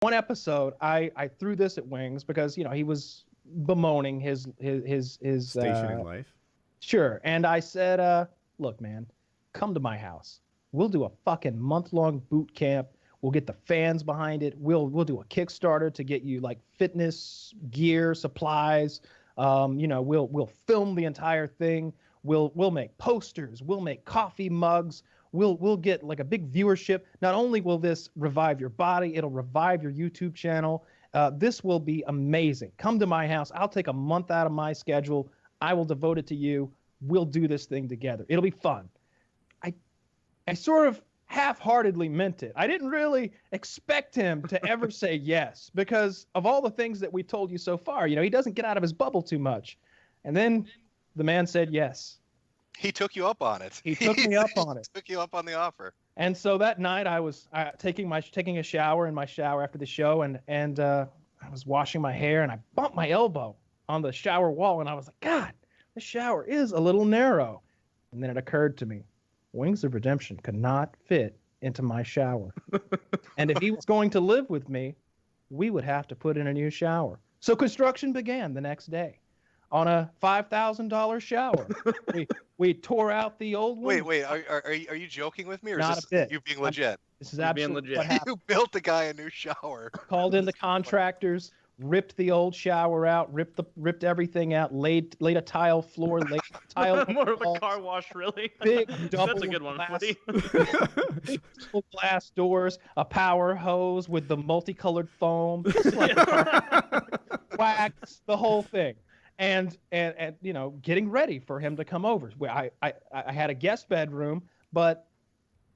one episode, I threw this at Wings because he was bemoaning his station in life. Sure, and I said, look, man, come to my house. We'll do a fucking month-long boot camp. We'll get the fans behind it. We'll do a Kickstarter to get you like fitness gear, supplies. We'll film the entire thing. We'll make posters. We'll make coffee mugs. We'll get like a big viewership. Not only will this revive your body, it'll revive your YouTube channel. This will be amazing. Come to my house. I'll take a month out of my schedule. I will devote it to you. We'll do this thing together. It'll be fun. I sort of half-heartedly meant it. I didn't really expect him to ever say yes because of all the things that we told you so far. He doesn't get out of his bubble too much. And then the man said yes. He took you up on it. He took me up on it. Took you up on the offer. And so that night I was taking a shower in my shower after the show, and I was washing my hair, and I bumped my elbow on the shower wall, and I was like, God, this shower is a little narrow. And then it occurred to me, Wings of Redemption could not fit into my shower. And if he was going to live with me, we would have to put in a new shower. So construction began the next day on a $5,000 shower. We tore out the old one. Wait, are you joking with me, or Not is a bit. this you being legit? This is absolutely what happened. You built the guy a new shower. Called in the contractors, ripped the old shower out, ripped everything out, laid a tile floor, laid tile more of a car wash, really. Big double That's a good one, Woody. big double glass doors, a power hose with the multicolored foam, just like wax, the whole thing. And getting ready for him to come over. I had a guest bedroom, but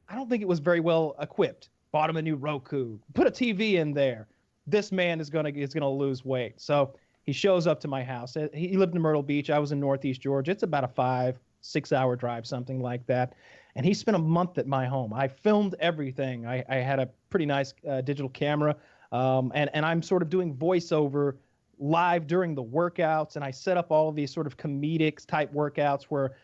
I don't think it was very well equipped. Bought him a new Roku, put a TV in there. This man is gonna lose weight. So he shows up to my house. He lived in Myrtle Beach. I was in Northeast Georgia. It's about a 5-6 hour drive, something like that. And he spent a month at my home. I filmed everything. I had a pretty nice digital camera, and I'm sort of doing voiceover live during the workouts, and I set up all of these sort of comedic type workouts where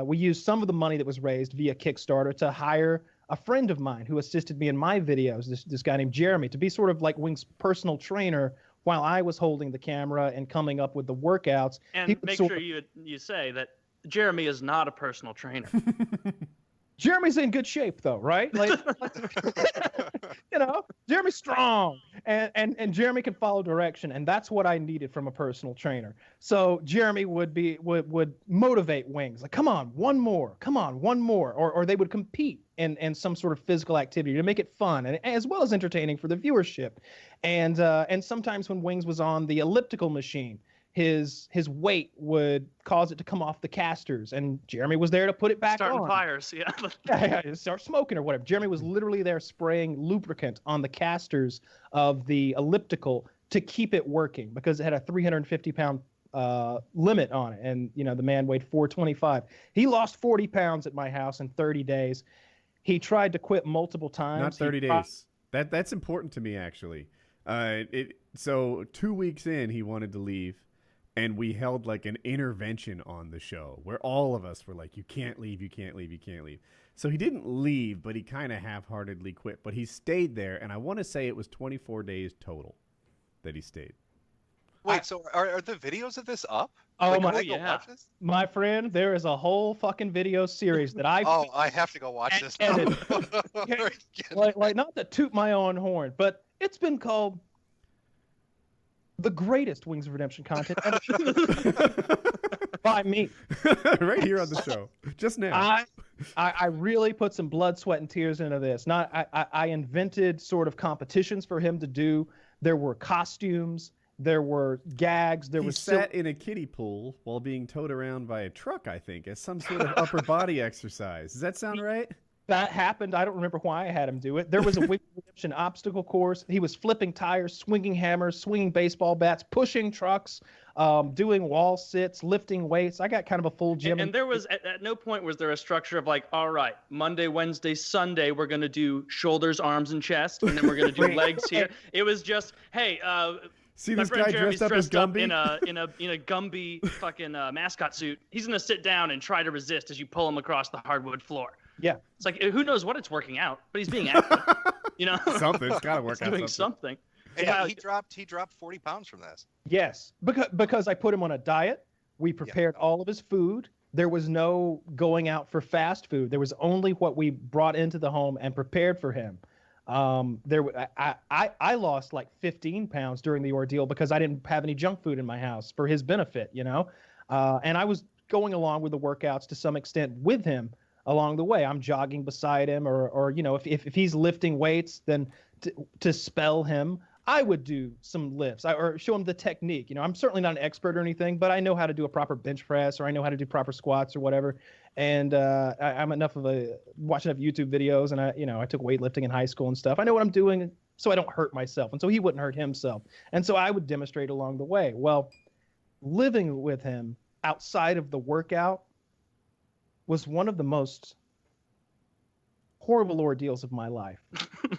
we used some of the money that was raised via Kickstarter to hire a friend of mine who assisted me in my videos, this guy named Jeremy, to be sort of like Wing's personal trainer while I was holding the camera and coming up with the workouts. And make sure you say that Jeremy is not a personal trainer. Jeremy's in good shape, though, right? Like, Jeremy's strong, and Jeremy can follow direction, and that's what I needed from a personal trainer. So Jeremy would motivate Wings, like, come on, one more, or they would compete in some sort of physical activity to make it fun and as well as entertaining for the viewership. And sometimes when Wings was on the elliptical machine, his weight would cause it to come off the casters, and Jeremy was there to put it back Starting on. fires, yeah. Yeah, start smoking or whatever. Jeremy was literally there spraying lubricant on the casters of the elliptical to keep it working because it had a 350-pound limit on it, and the man weighed 425. He lost 40 pounds at my house in 30 days. He tried to quit multiple times. Not 30 days. That's important to me, actually. So 2 weeks in, he wanted to leave. And we held like an intervention on the show where all of us were like, you can't leave, you can't leave, you can't leave. So he didn't leave, but he kind of half-heartedly quit. But he stayed there, and I want to say it was 24 days total that he stayed. Wait, so are the videos of this up? Oh, my friend, there is a whole fucking video series that I... Oh, I have to go watch this now. like, not to toot my own horn, but it's been called the greatest Wings of Redemption content ever by me. Right here on the show. Just now. I really put some blood, sweat, and tears into this. I invented sort of competitions for him to do. There were costumes. There were gags. He sat in a kiddie pool while being towed around by a truck, I think, as some sort of upper body exercise. Does that sound right? That happened. I don't remember why I had him do it. There was a Wings of Redemption obstacle course. He was flipping tires, swinging hammers, swinging baseball bats, pushing trucks, doing wall sits, lifting weights. I got kind of a full gym. And there was, at no point was there a structure of like, all right, Monday, Wednesday, Sunday, we're going to do shoulders, arms, and chest, and then we're going to do legs here. It was just, hey, see this guy dressed up as Gumby? In a Gumby fucking mascot suit. He's going to sit down and try to resist as you pull him across the hardwood floor. Yeah. It's like, who knows what it's working out, but he's being active. You know, Something's got to work it's out. doing something. And Yeah. he dropped 40 pounds from this. Yes, because I put him on a diet. We prepared all of his food. There was no going out for fast food. There was only what we brought into the home and prepared for him. I lost like 15 pounds during the ordeal because I didn't have any junk food in my house for his benefit, you know? And I was going along with the workouts to some extent with him along the way. I'm jogging beside him or you know, if he's lifting weights, then to spell him, I would do some lifts or show him the technique. You know, I'm certainly not an expert or anything, but I know how to do a proper bench press or I know how to do proper squats or whatever. And I'm watching enough YouTube videos, and I took weightlifting in high school and stuff. I know what I'm doing, so I don't hurt myself, and so he wouldn't hurt himself. And so I would demonstrate along the way. Well, living with him outside of the workout was one of the most horrible ordeals of my life.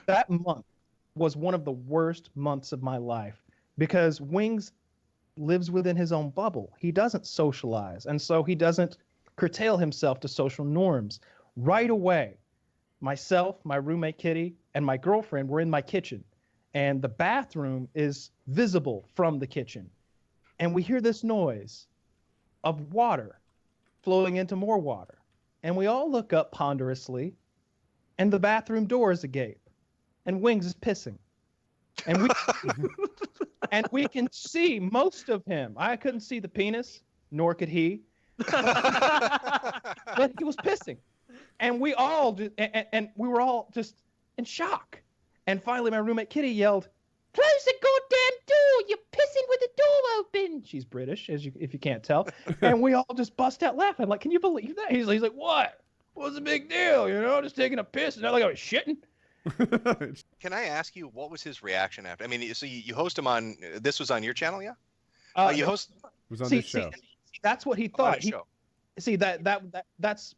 That month was one of the worst months of my life because Wings lives within his own bubble. He doesn't socialize, and so he doesn't curtail himself to social norms. Right away, myself, my roommate Kitty, and my girlfriend were in my kitchen, and the bathroom is visible from the kitchen. And we hear this noise of water flowing into more water. And we all look up ponderously, and the bathroom door is agape, and Wings is pissing. And we can see most of him. I couldn't see the penis, nor could he. But he was pissing. And we were all just in shock. And finally my roommate Kitty yelled, "Close the goddamn door! You're pissing with the door open!" She's British, if you can't tell. And we all just bust out laughing. Like, can you believe that? He's like, "What? What's the big deal? You know, just taking a piss." And not like I was shitting. Can I ask you, what was his reaction after? I mean, so you host him on, this was on your channel, yeah? You host. It was on this show. See, that's what he thought. Show. That's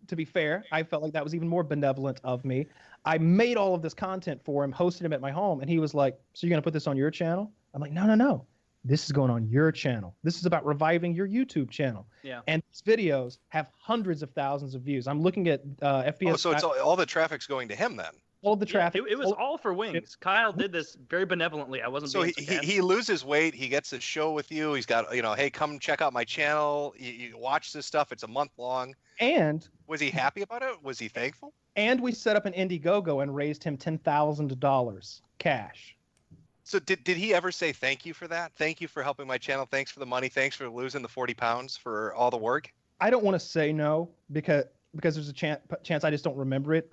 to be fair, I felt like that was even more benevolent of me. I made all of this content for him, hosted him at my home, and he was like, "So you're gonna put this on your channel?" I'm like, No. This is going on your channel. This is about reviving your YouTube channel. Yeah. And these videos have hundreds of thousands of views. I'm looking at FPS. Oh, so it's all the traffic's going to him then. All the traffic. It was all for Wings. Kyle did this very benevolently. I wasn't. So being he loses weight. He gets a show with you. He's got, hey, come check out my channel. You watch this stuff. It's a month long. And was he happy about it? Was he thankful? And we set up an Indiegogo and raised him $10,000 cash. So did he ever say thank you for that? Thank you for helping my channel. Thanks for the money. Thanks for losing the 40 pounds for all the work. I don't want to say no because there's a chance I just don't remember it.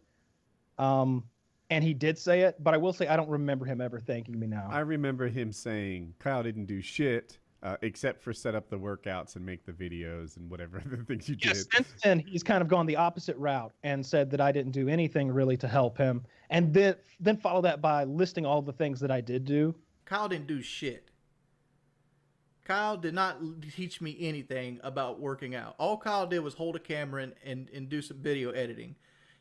And he did say it, but I will say I don't remember him ever thanking me now. I remember him saying Kyle didn't do shit except for set up the workouts and make the videos and whatever other things you did. Since then, he's kind of gone the opposite route and said that I didn't do anything really to help him. And then follow that by listing all the things that I did do. Kyle didn't do shit. Kyle did not teach me anything about working out. All Kyle did was hold a camera and do some video editing.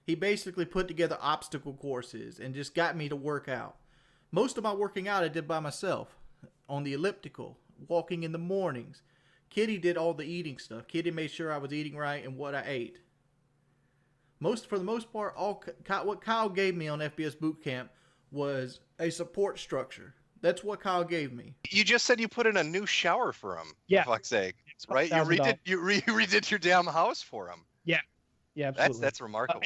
He basically put together obstacle courses and just got me to work out. Most of my working out I did by myself on the elliptical, walking in the mornings. Kitty did all the eating stuff. Kitty made sure I was eating right and what I ate. For the most part, what Kyle gave me on FPS Boot Camp was a support structure. That's what Kyle gave me. You just said you put in a new shower for him. Yeah. For fuck's sake. Right? You redid your damn house for him. Yeah. Yeah, absolutely. That's remarkable.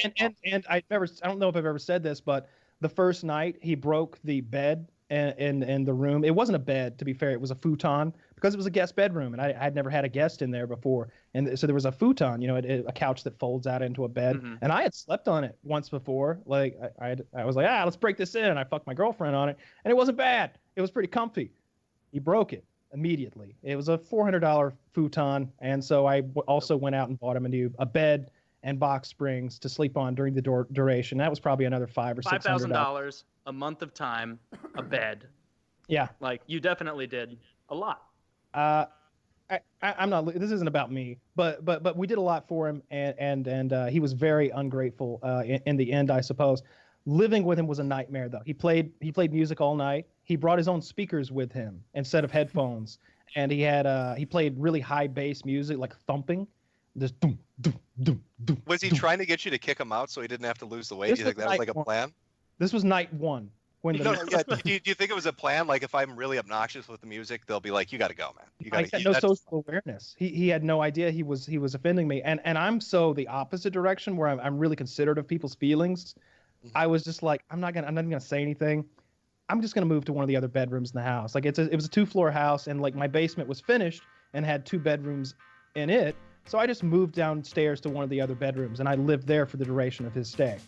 And I don't know if I've ever said this, but the first night he broke the bed in the room. It wasn't a bed, to be fair. It was a futon because it was a guest bedroom, and I had never had a guest in there before. And so there was a futon, a couch that folds out into a bed. Mm-hmm. And I had slept on it once before. Like I was like, let's break this in. And I fucked my girlfriend on it, and it wasn't bad. It was pretty comfy. He broke it immediately. It was a $400 futon, and so I also went out and bought him a bed and box springs to sleep on during the duration. That was probably another $500 or $600. $5,000, a month of time, a bed. Yeah. Like, you definitely did a lot. I'm not. This isn't about me, but we did a lot for him, and he was very ungrateful in the end, I suppose. Living with him was a nightmare, though. He played music all night. He brought his own speakers with him instead of headphones, and he played really high bass music, like thumping. Just doom. Was he trying to get you to kick him out so he didn't have to lose the weight? You think that was like a plan? This was night one. When No, yeah. Do you think it was a plan? Like, if I'm really obnoxious with the music, they'll be like, "You got to go, man. You got to." I had no social awareness. He had no idea he was offending me, and I'm so the opposite direction where I'm really considerate of people's feelings. I was just like, I'm not gonna say anything. I'm just gonna move to one of the other bedrooms in the house. Like it was a 2-floor house, and like my basement was finished and had 2 bedrooms in it. So I just moved downstairs to one of the other bedrooms, and I lived there for the duration of his stay.